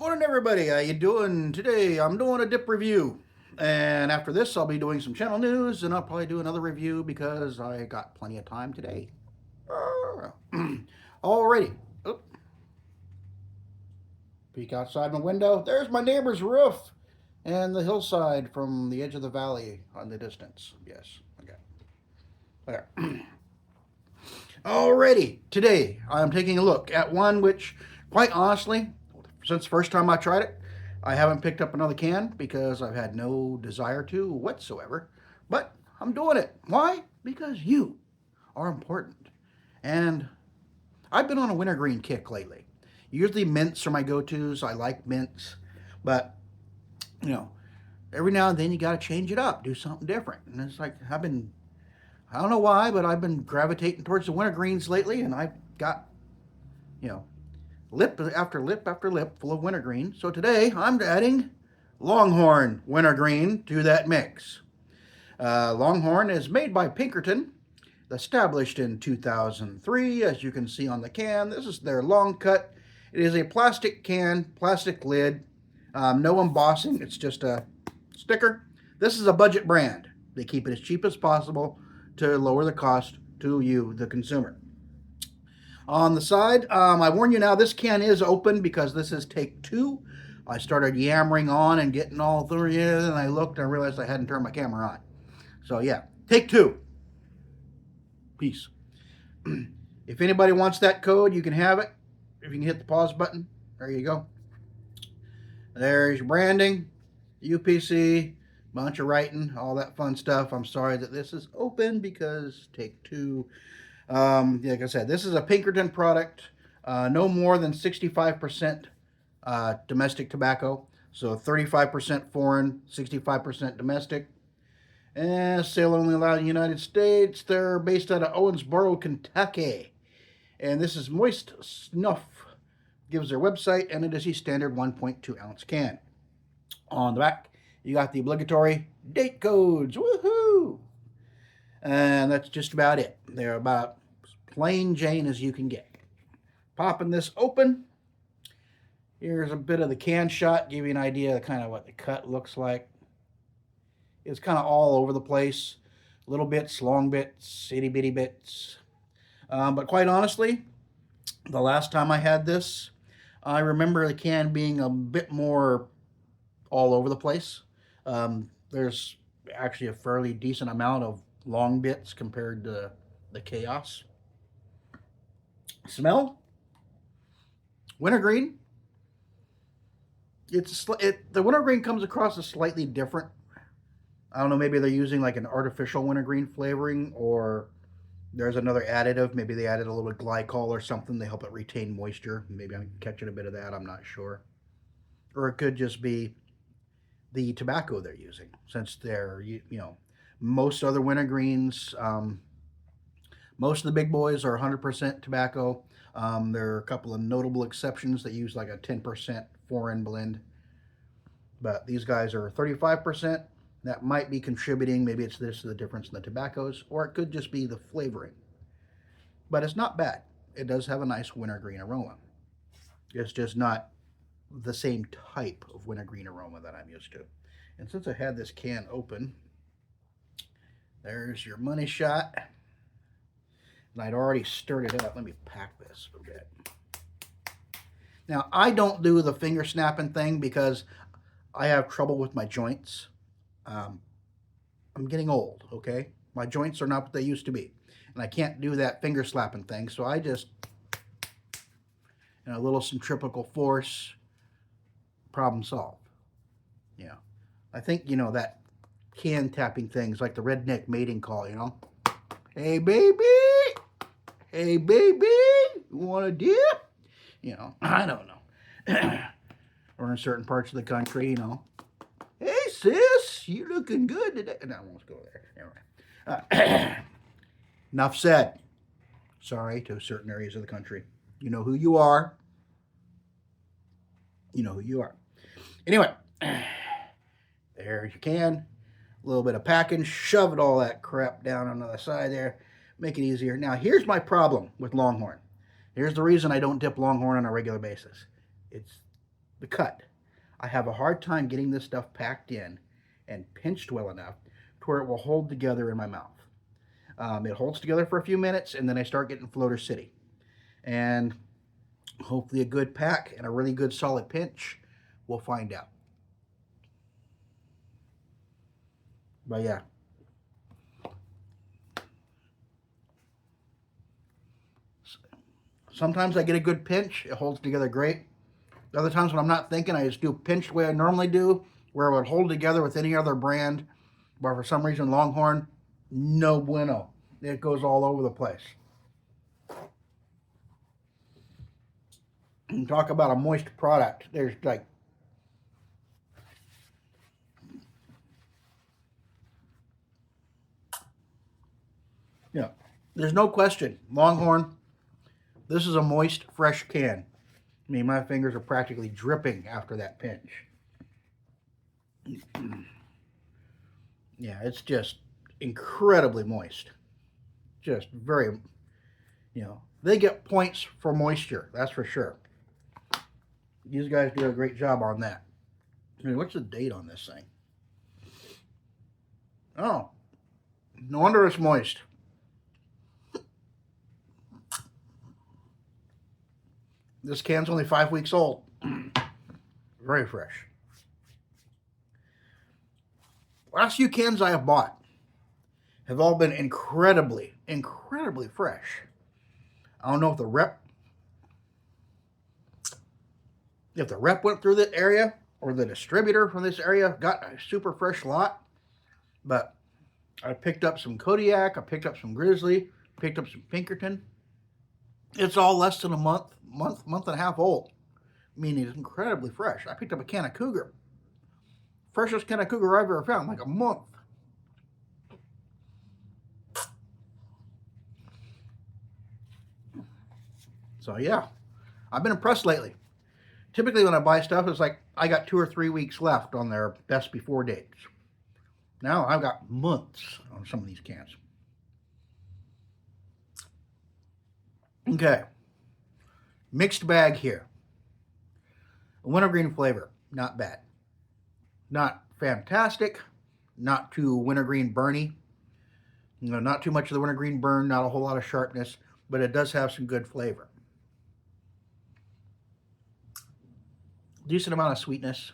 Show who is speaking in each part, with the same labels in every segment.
Speaker 1: Morning, everybody. How you doing today? I'm doing a dip review, and after this, I'll be doing some channel news, and I'll probably do another review because I got plenty of time today. Alrighty. Oop. Peek outside my window. There's my neighbor's roof and the hillside from the edge of the valley on the distance. Yes. Okay. There. Alrighty. Today, I'm taking a look at one which, quite honestly, since the first time I tried it, I haven't picked up another can because I've had no desire to whatsoever. But I'm doing it. Why? Because you are important. And I've been on a wintergreen kick lately. Usually mints are my go-tos. I like mints. But, you know, every now and then you got to change it up, do something different. And it's like I don't know why, but I've been gravitating towards the wintergreens lately, and I've got, you know, lip after lip after lip full of wintergreen. So today I'm adding Longhorn wintergreen to that mix. Longhorn is made by Pinkerton, established in 2003, as you can see on the can. This is their long cut. It is a plastic can, plastic lid, no embossing. It's just a sticker. This is a budget brand. They keep it as cheap as possible to lower the cost to you, the consumer. On the side, I warn you now, this can is open because this is take two. I started yammering on and getting all through it, and I looked and I realized I hadn't turned my camera on. So yeah, take two. Peace. If anybody wants that code, you can have it. If you can hit the pause button, there you go. There's your branding, UPC, bunch of writing, all that fun stuff. I'm sorry that this is open because take two. Like I said, this is a Pinkerton product. No more than 65% domestic tobacco. So 35% foreign, 65% domestic. And sale only allowed in the United States. They're based out of Owensboro, Kentucky. And this is Moist Snuff. Gives their website, and it is a standard 1.2 ounce can. On the back, you got the obligatory date codes. Woohoo! And that's just about it. They're about plain Jane as you can get. Popping this open. Here's a bit of the can shot, give you an idea of kind of what the cut looks like. It's kind of all over the place. Little bits, long bits, itty bitty bits. But quite honestly, the last time I had this, I remember the can being a bit more all over the place. There's actually a fairly decent amount of long bits compared to the chaos. Smell? Wintergreen. The wintergreen comes across as slightly different. I don't know, maybe they're using like an artificial wintergreen flavoring, or there's another additive. Maybe they added a little glycol or something to help it retain moisture. Maybe I'm catching a bit of that. I'm not sure. Or it could just be the tobacco they're using, since they're, most other wintergreens, most of the big boys are 100% tobacco. There are a couple of notable exceptions that use like a 10% foreign blend. But these guys are 35%. That might be contributing. Maybe it's the difference in the tobaccos, or it could just be the flavoring. But it's not bad. It does have a nice wintergreen aroma. It's just not the same type of wintergreen aroma that I'm used to. And since I had this can open, there's your money shot. And I'd already stirred it up. Let me pack this a bit. Now, I don't do the finger snapping thing because I have trouble with my joints. I'm getting old, okay? My joints are not what they used to be. And I can't do that finger slapping thing, so I just, a little centrifugal force, problem solved. Yeah. I think, that can tapping things like the redneck mating call, Hey, baby! Hey, baby! You want a dip? I don't know. Or in certain parts of the country, Hey, sis, you looking good today. No, I won't go there. Anyway. Enough said. Sorry to certain areas of the country. You know who you are. You know who you are. Anyway, there's your can. A little bit of packing. Shove it all that crap down on the side there. Make it easier. Now, here's my problem with Longhorn. Here's the reason I don't dip Longhorn on a regular basis. It's the cut. I have a hard time getting this stuff packed in and pinched well enough to where it will hold together in my mouth. It holds together for a few minutes, and then I start getting Floater City. And hopefully a good pack and a really good solid pinch, we'll find out. But yeah. Sometimes I get a good pinch, it holds together great. Other times when I'm not thinking, I just do pinch the way I normally do, where it would hold together with any other brand. But for some reason, Longhorn, no bueno. It goes all over the place. And talk about a moist product. There's like, yeah, there's no question. Longhorn, this is a moist, fresh can. I mean, my fingers are practically dripping after that pinch. Yeah, it's just incredibly moist. Just very, they get points for moisture, that's for sure. These guys do a great job on that. I mean, what's the date on this thing? Oh, no wonder it's moist. This can's only 5 weeks old. Very fresh. Last few cans I have bought have all been incredibly, incredibly fresh. I don't know if the rep went through the area or the distributor from this area got a super fresh lot, but I picked up some Kodiak, I picked up some Grizzly, picked up some Pinkerton. It's all less than a month and a half old, meaning it's incredibly fresh. I picked up a can of Cougar. Freshest can of Cougar I've ever found, like a month. So yeah, I've been impressed lately. Typically when I buy stuff, it's like I got 2 or 3 weeks left on their best before dates. Now I've got months on some of these cans. Okay, mixed bag here. A wintergreen flavor, not bad. Not fantastic, not too wintergreen burny. Not too much of the wintergreen burn, not a whole lot of sharpness, but it does have some good flavor. Decent amount of sweetness.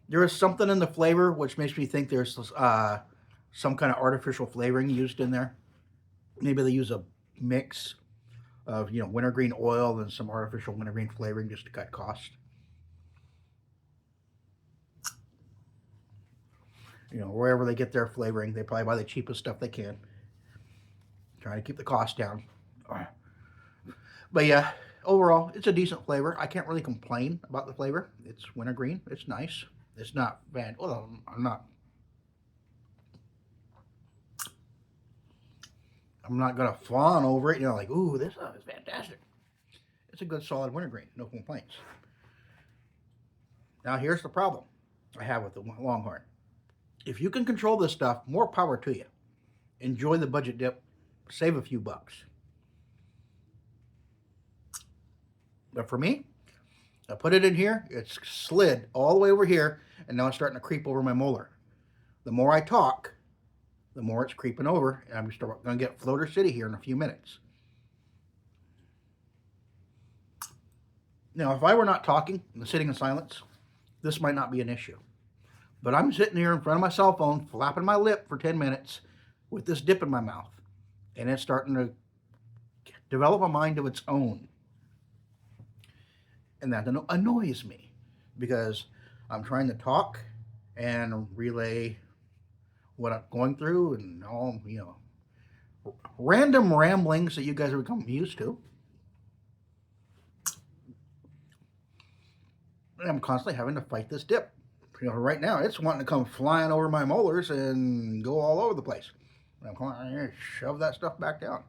Speaker 1: There is something in the flavor which makes me think there's some kind of artificial flavoring used in there. Maybe they use a mix of wintergreen oil and some artificial wintergreen flavoring just to cut costs. Wherever they get their flavoring, they probably buy the cheapest stuff they can, trying to keep the cost down. But yeah, overall, it's a decent flavor. I can't really complain about the flavor. It's wintergreen. It's nice. It's not bad. Well, I'm not gonna fawn over it. Like, ooh, this stuff is fantastic. It's a good solid wintergreen. No complaints. Now here's the problem I have with the Longhorn. If you can control this stuff, more power to you. Enjoy the budget dip. Save a few bucks. But for me, I put it in here. It's slid all the way over here, and now it's starting to creep over my molar. The more I talk, the more it's creeping over, and I'm going to get Floater City here in a few minutes. Now, if I were not talking and sitting in silence, this might not be an issue. But I'm sitting here in front of my cell phone, flapping my lip for 10 minutes with this dip in my mouth. And it's starting to develop a mind of its own. And that annoys me because I'm trying to talk and relay what I'm going through and all, random ramblings that you guys have become used to. And I'm constantly having to fight this dip. Right now, it's wanting to come flying over my molars and go all over the place. I'm going to shove that stuff back down.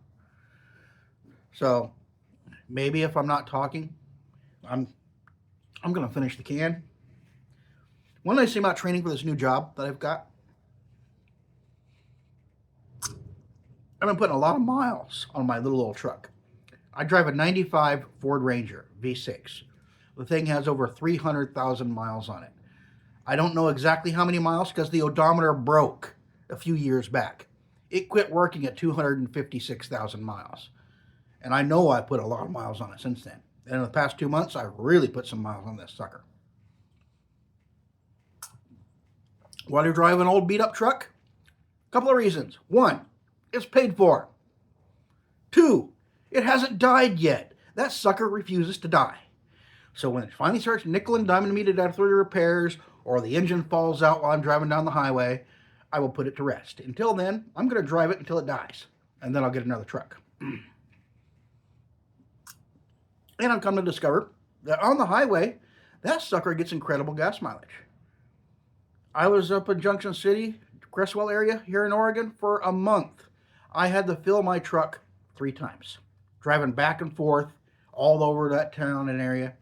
Speaker 1: So, maybe if I'm not talking, I'm going to finish the can. One nice thing about training for this new job that I've got, I've been putting a lot of miles on my little old truck. I drive a 95 Ford Ranger V6. The thing has over 300,000 miles on it. I don't know exactly how many miles because the odometer broke a few years back. It quit working at 256,000 miles. And I know I put a lot of miles on it since then. And in the past 2 months, I really put some miles on this sucker. While you're driving an old beat up truck, a couple of reasons. One, it's paid for. Two, it hasn't died yet. That sucker refuses to die. So when it finally starts nickel and diming me to death through the repairs, or the engine falls out while I'm driving down the highway, I will put it to rest. Until then, I'm going to drive it until it dies. And then I'll get another truck. And I've come to discover that on the highway, that sucker gets incredible gas mileage. I was up in Junction City, Crestwell area here in Oregon for a month. I had to fill my truck 3 times, driving back and forth all over that town and area.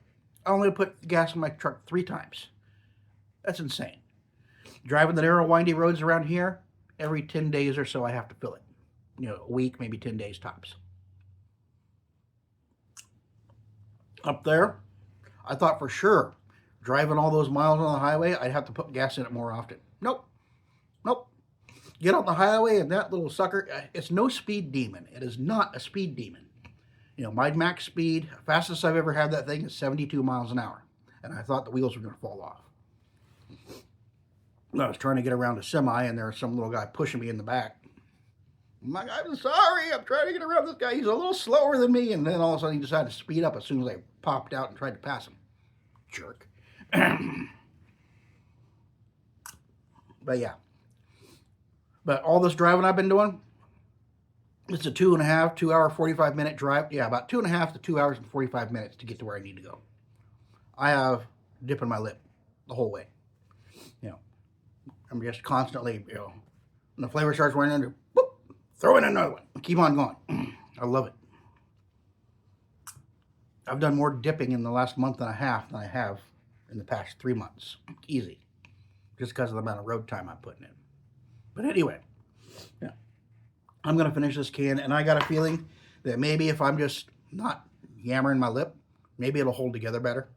Speaker 1: I only put gas in my truck 3 times. That's insane. Driving the narrow, windy roads around here, every 10 days or so I have to fill it. A week, maybe 10 days tops. Up there, I thought for sure, driving all those miles on the highway, I'd have to put gas in it more often. Nope. Get on the highway and that little sucker, it's no speed demon. It is not a speed demon. My max speed, fastest I've ever had that thing is 72 miles an hour. And I thought the wheels were going to fall off. I was trying to get around a semi and there was some little guy pushing me in the back. I'm like, I'm sorry, I'm trying to get around this guy. He's a little slower than me. And then all of a sudden he decided to speed up as soon as I popped out and tried to pass him. Jerk. But yeah. But all this driving I've been doing, it's a 2 hour, 45 minute drive. Yeah, about 2.5 to 2 hours and 45 minutes to get to where I need to go. I have dip in my lip the whole way. I'm just constantly, when the flavor starts running under, boop, throw in another one. Keep on going. I love it. I've done more dipping in the last month and a half than I have in the past 3 months. Easy. Just because of the amount of road time I'm putting in. But anyway, yeah, I'm going to finish this can, and I got a feeling that maybe if I'm just not yammering my lip, maybe it'll hold together better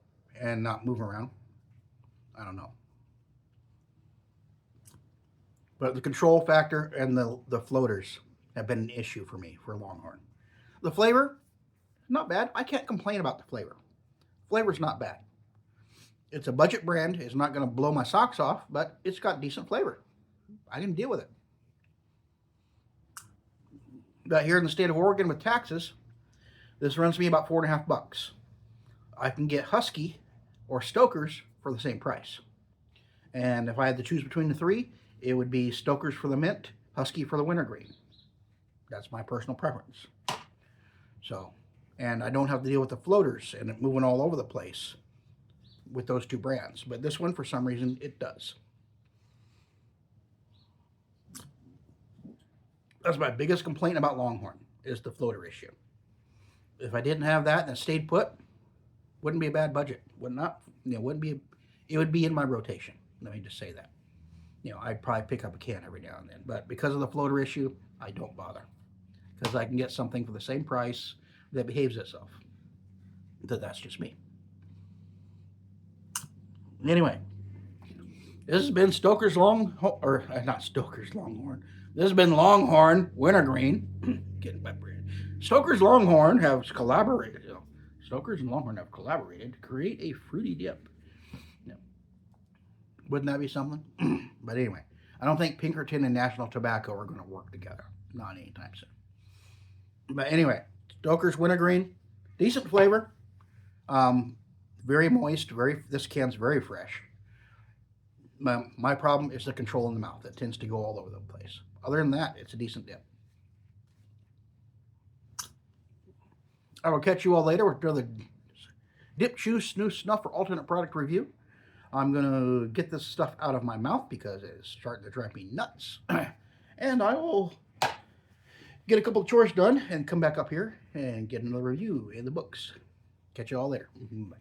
Speaker 1: and not move around. I don't know. But the control factor and the floaters have been an issue for me for Longhorn. The flavor, not bad. I can't complain about the flavor. Flavor's not bad. It's a budget brand. It's not going to blow my socks off, but it's got decent flavor. I can deal with it. But here in the state of Oregon with taxes, this runs me about $4.50. I can get Husky or Stoker's for the same price. And if I had to choose between the 3, it would be Stoker's for the mint, Husky for the Wintergreen. That's my personal preference. So, and I don't have to deal with the floaters and it moving all over the place with those 2 brands. But this one, for some reason, it does. That's my biggest complaint about Longhorn, is the floater issue. If I didn't have that and it stayed put, wouldn't be a bad budget. It would be in my rotation. Let me just say that. I'd probably pick up a can every now and then. But because of the floater issue, I don't bother. Because I can get something for the same price that behaves itself. That's just me. Anyway, this has been not Stoker's Longhorn. This has been Longhorn Wintergreen. Getting my brand. Stoker's Longhorn have collaborated. Stoker's and Longhorn have collaborated to create a fruity dip. Wouldn't that be something? But anyway, I don't think Pinkerton and National Tobacco are going to work together. Not anytime soon. But anyway, Stoker's Wintergreen, decent flavor. Very moist. This can's very fresh. My problem is the control in the mouth. It tends to go all over the place. Other than that, it's a decent dip. I will catch you all later with another Dip, Chew, Snooze, Snuff, or alternate product review. I'm going to get this stuff out of my mouth because it's starting to drive me nuts. And I will get a couple of chores done and come back up here and get another review in the books. Catch you all later. Bye.